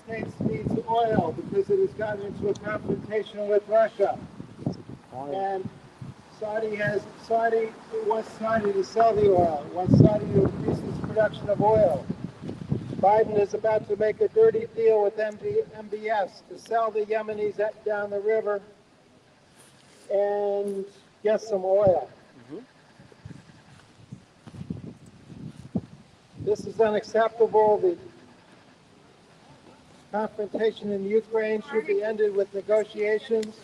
States needs oil because it has gotten into a confrontation with Russia. And Saudi wants Saudi to sell the oil, wants Saudi to increase its production of oil. Biden is about to make a dirty deal with MBS to sell the Yemenis down the river and get some oil. This is unacceptable. The confrontation in Ukraine should be ended with negotiations.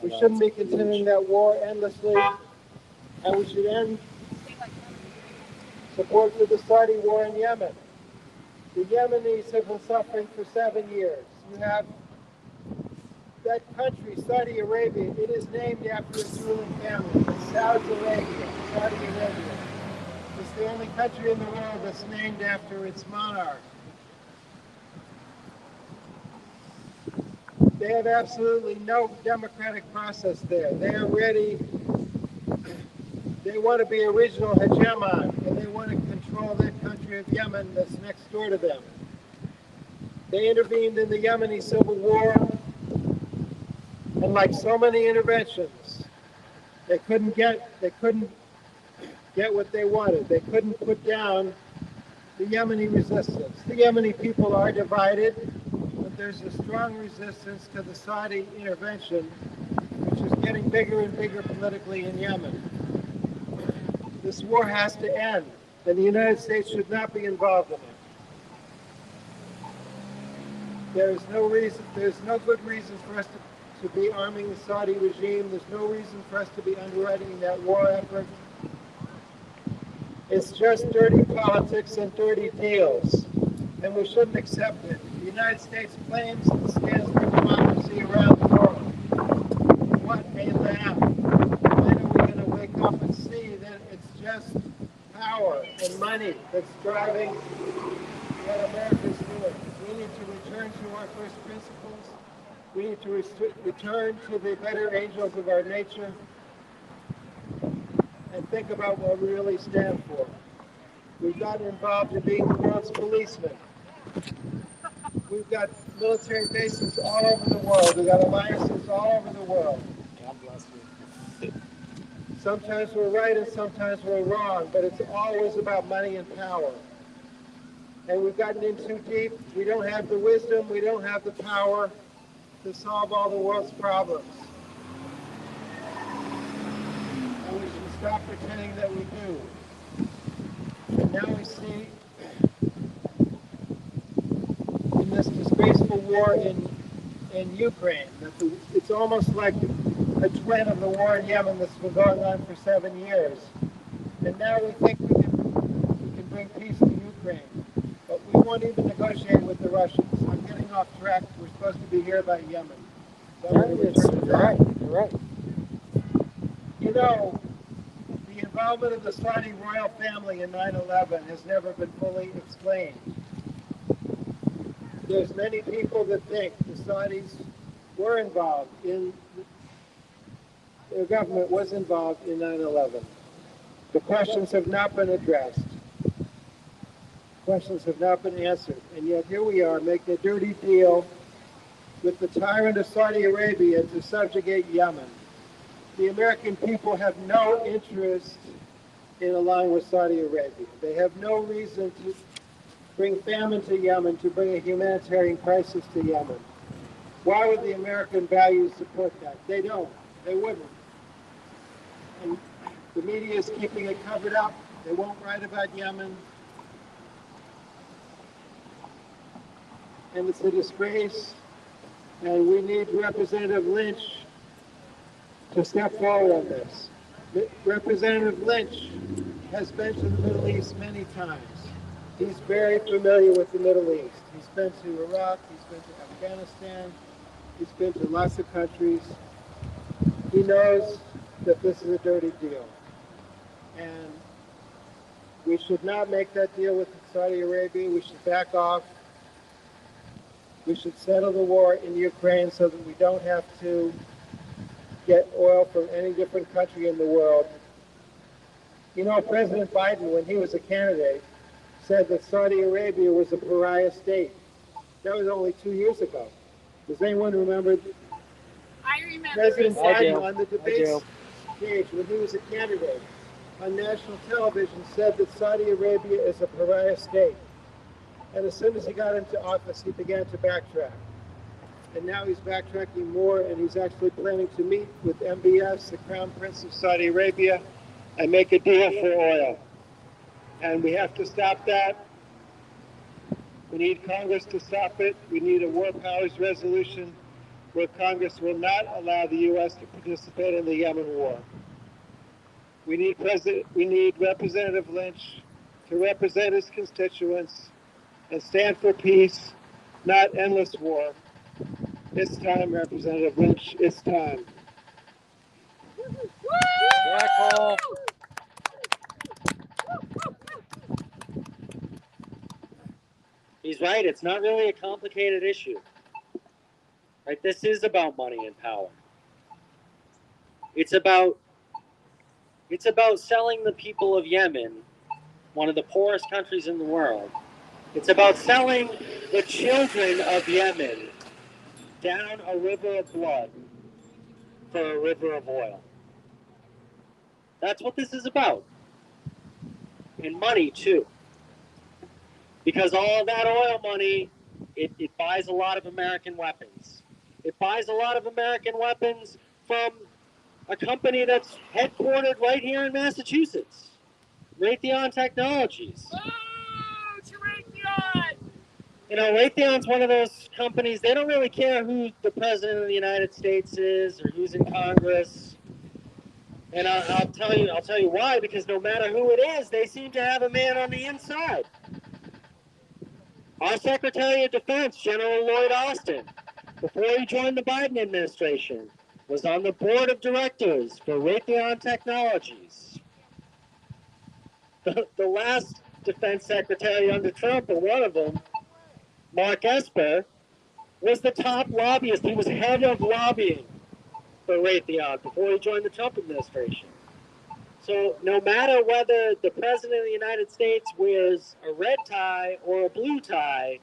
We shouldn't be continuing that war endlessly, and we should end support for the Saudi war in Yemen. The Yemenis have been suffering for 7 years. You have that country, Saudi Arabia, it is named after its ruling family. It's Saudi Arabia. It's the only country in the world that's named after its monarch. They have absolutely no democratic process there. They are ready. They want to be a regional hegemon, and they want to control that country of Yemen that's next door to them. They intervened in the Yemeni civil war, and like so many interventions, they couldn't get what they wanted. They couldn't put down the Yemeni resistance. The Yemeni people are divided, but there's a strong resistance to the Saudi intervention, which is getting bigger and bigger politically in Yemen. This war has to end, and the United States should not be involved in it. There's no good reason for us to be arming the Saudi regime. There's no reason for us to be underwriting that war effort. It's just dirty politics and dirty deals, and we shouldn't accept it. The United States claims and stands for democracy around the world. What a lamb. When are we going to wake up and see that it's just power and money that's driving what America's doing? We need to return to our first principles. We need to return to the better angels of our nature and think about what we really stand for. We've gotten involved in being the world's policemen. We've got military bases all over the world. We've got alliances all over the world. God bless you. Sometimes we're right and sometimes we're wrong, but it's always about money and power. And we've gotten in too deep. We don't have the wisdom, we don't have the power to solve all the world's problems. And we should stop pretending that we do. And now we see in this disgraceful war in Ukraine that it's almost like a twin of the war in Yemen that's been going on for 7 years. And now we think we can bring peace to Ukraine. But we won't even negotiate with the Russians. I'm getting off track. We're supposed to be here by Yemen. So You're right. You know, the involvement of the Saudi royal family in 9/11 has never been fully explained. There's many people that think the Saudis were involved in, their government was involved in 9/11. The questions have not been addressed. Questions have not been answered. And yet here we are making a dirty deal with the tyrant of Saudi Arabia to subjugate Yemen. The American people have no interest in allying with Saudi Arabia. They have no reason to bring famine to Yemen, to bring a humanitarian crisis to Yemen. Why would the American values support that? They don't. They wouldn't. And the media is keeping it covered up. They won't write about Yemen. And it's a disgrace. And we need Representative Lynch to step forward on this. Representative Lynch has been to the Middle East many times. He's very familiar with the Middle East. He's been to Iraq, he's been to Afghanistan, he's been to lots of countries. He knows that this is a dirty deal. And we should not make that deal with Saudi Arabia. We should back off. We should settle the war in Ukraine so that we don't have to get oil from any different country in the world. You know, President Biden, when he was a candidate, said that Saudi Arabia was a pariah state. That was only 2 years ago. Does anyone remember I remember. President I Biden do. on the I debate do. stage when he was a candidate on national television said that Saudi Arabia is a pariah state. And as soon as he got into office, he began to backtrack. And now he's backtracking more, and he's actually planning to meet with MBS, the Crown Prince of Saudi Arabia, and make a deal for oil. And we have to stop that. We need Congress to stop it. We need a war powers resolution where Congress will not allow the U.S. to participate in the Yemen war. We need Representative Lynch to represent his constituents and stand for peace, not endless war. It's time, Representative Lynch. It's time. Jackal. He's right. It's not really a complicated issue. Right? This is about money and power. It's about selling the people of Yemen, one of the poorest countries in the world. It's about selling the children of Yemen down a river of blood for a river of oil. That's what this is about. And money, too. Because all that oil money, it buys a lot of American weapons. It buys a lot of American weapons from a company that's headquartered right here in Massachusetts, Raytheon Technologies. Oh, to Raytheon! You know, Raytheon's one of those companies, they don't really care who the president of the United States is or who's in Congress. And I'll tell you why, because no matter who it is, they seem to have a man on the inside. Our Secretary of Defense, General Lloyd Austin, before he joined the Biden administration, was on the board of directors for Raytheon Technologies. The last defense secretary under Trump, or one of them, Mark Esper, was the top lobbyist. He was head of lobbying for Raytheon before he joined the Trump administration. So no matter whether the President of the United States wears a red tie or a blue tie,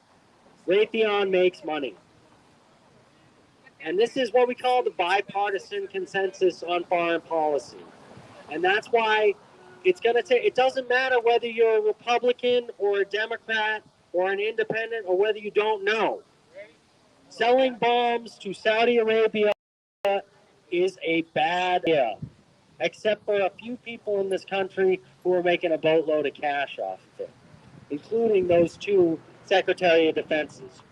Raytheon makes money. And this is what we call the bipartisan consensus on foreign policy. And that's why it's going to take, it doesn't matter whether you're a Republican or a Democrat or an independent or whether you don't know. Selling bombs to Saudi Arabia is a bad idea, except for a few people in this country who are making a boatload of cash off of it, including those two Secretary of Defenses,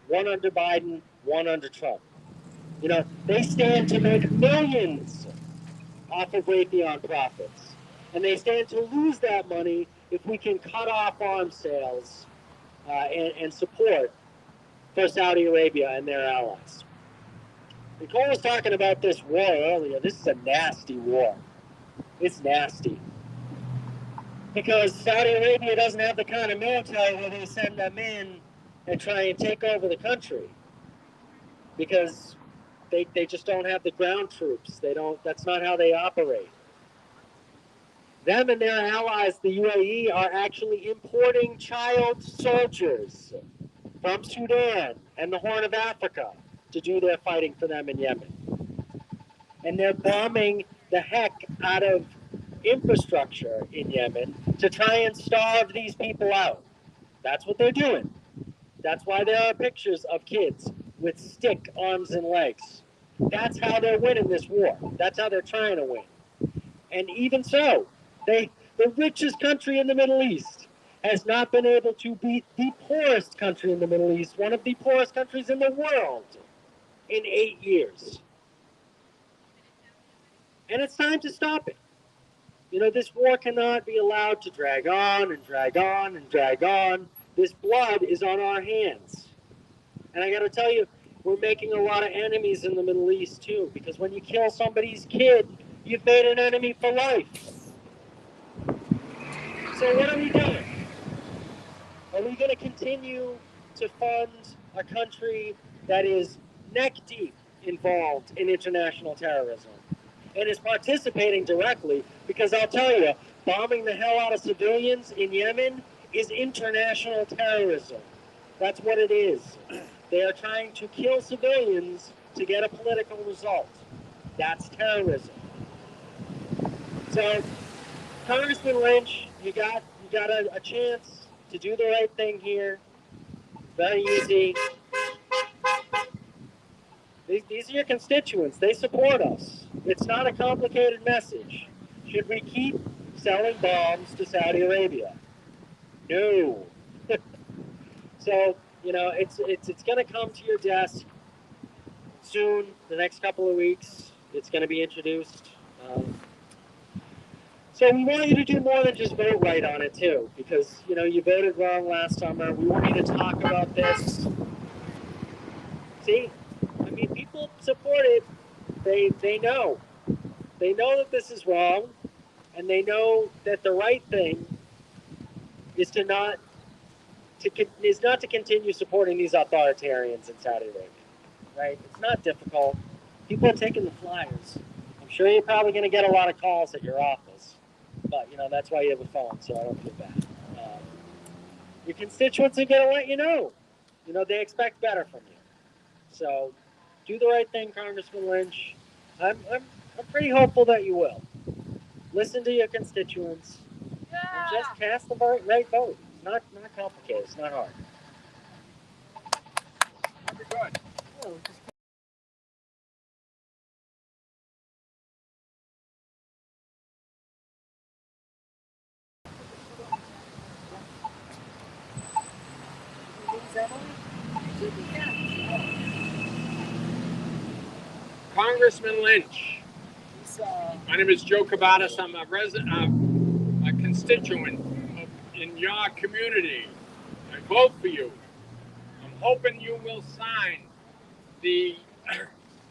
one under Biden, one under Trump. You know, they stand to make millions off of Raytheon profits. And they stand to lose that money if we can cut off arms sales and support for Saudi Arabia and their allies. Nicole was talking about this war earlier. This is a nasty war. It's nasty. Because Saudi Arabia doesn't have the kind of military where they send them in and try and take over the country. Because they just don't have the ground troops. That's not how they operate. Them and their allies, the UAE, are actually importing child soldiers from Sudan and the Horn of Africa to do their fighting for them in Yemen. And they're bombing the heck out of infrastructure in Yemen to try and starve these people out. That's what they're doing. That's why there are pictures of kids with stick arms and legs. That's how they're winning this war. That's how they're trying to win. And even so, the richest country in the Middle East has not been able to beat the poorest country in the Middle East, one of the poorest countries in the world, in 8 years. And it's time to stop it. You know, this war cannot be allowed to drag on and drag on and drag on. This blood is on our hands. And I got to tell you, we're making a lot of enemies in the Middle East, too, because when you kill somebody's kid, you've made an enemy for life. So what are we doing? Are we going to continue to fund a country that is neck deep involved in international terrorism and is participating directly? Because I'll tell you, bombing the hell out of civilians in Yemen is international terrorism. That's what it is. They are trying to kill civilians to get a political result. That's terrorism. So, Congressman Lynch, you got a chance to do the right thing here. Very easy. These are your constituents. They support us. It's not a complicated message. Should we keep selling bombs to Saudi Arabia? No. So, it's going to come to your desk soon, the next couple of weeks. It's going to be introduced. So we want you to do more than just vote right on it too, because you voted wrong last summer. We want you to talk about this. See, I mean, people support it. They know that this is wrong, and they know that the right thing is not to continue supporting these authoritarians in Saudi Arabia. Right? It's not difficult. People are taking the flyers. I'm sure you're probably going to get a lot of calls at your office. But, that's why you have a phone, so I don't feel bad. Your constituents are going to let you know. They expect better from you. So, do the right thing, Congressman Lynch. I'm pretty hopeful that you will. Listen to your constituents and just cast the right vote. It's not complicated. It's not hard. That'd be good. Yeah, Congressman Lynch, my name is Joe Cabatas. I'm a constituent in your community. I vote for you. I'm hoping you will sign the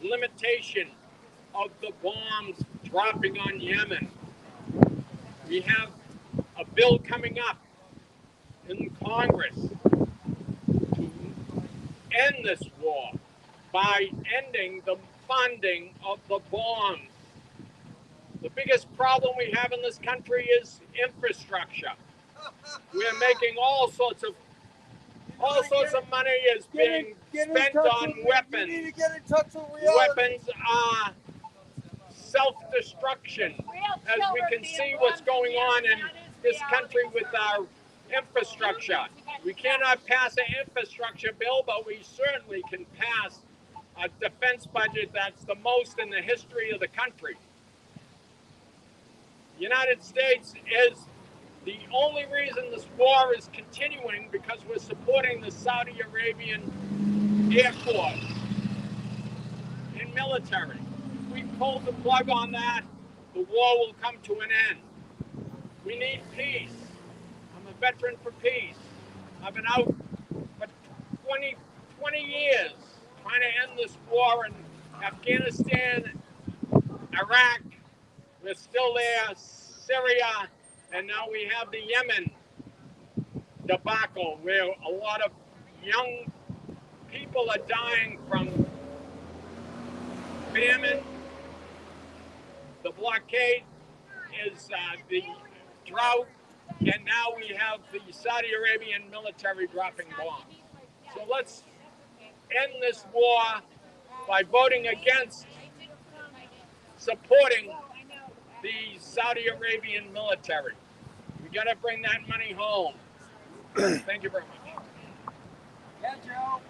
limitation of the bombs dropping on Yemen. We have a bill coming up in Congress to end this war by ending the funding of the bombs. The biggest problem we have in this country is infrastructure. We're making all sorts of money is being spent on weapons. You need to get in touch with reality. Weapons are self-destruction, as we can see what's going on in this country with our infrastructure. We cannot pass an infrastructure bill, but we certainly can pass a defense budget that's the most in the history of the country. The United States is the only reason this war is continuing because we're supporting the Saudi Arabian Air Force and military. If we pull the plug on that, the war will come to an end. We need peace. I'm a veteran for peace. I've been out for 20 years trying to end this war in Afghanistan, Iraq. We're still there, Syria, and now we have the Yemen debacle where a lot of young people are dying from famine. The blockade is the drought, and now we have the Saudi Arabian military dropping bombs. So let's end this war by voting against supporting the Saudi Arabian military. We got to bring that money home. Thank you very much. Yeah, Joe.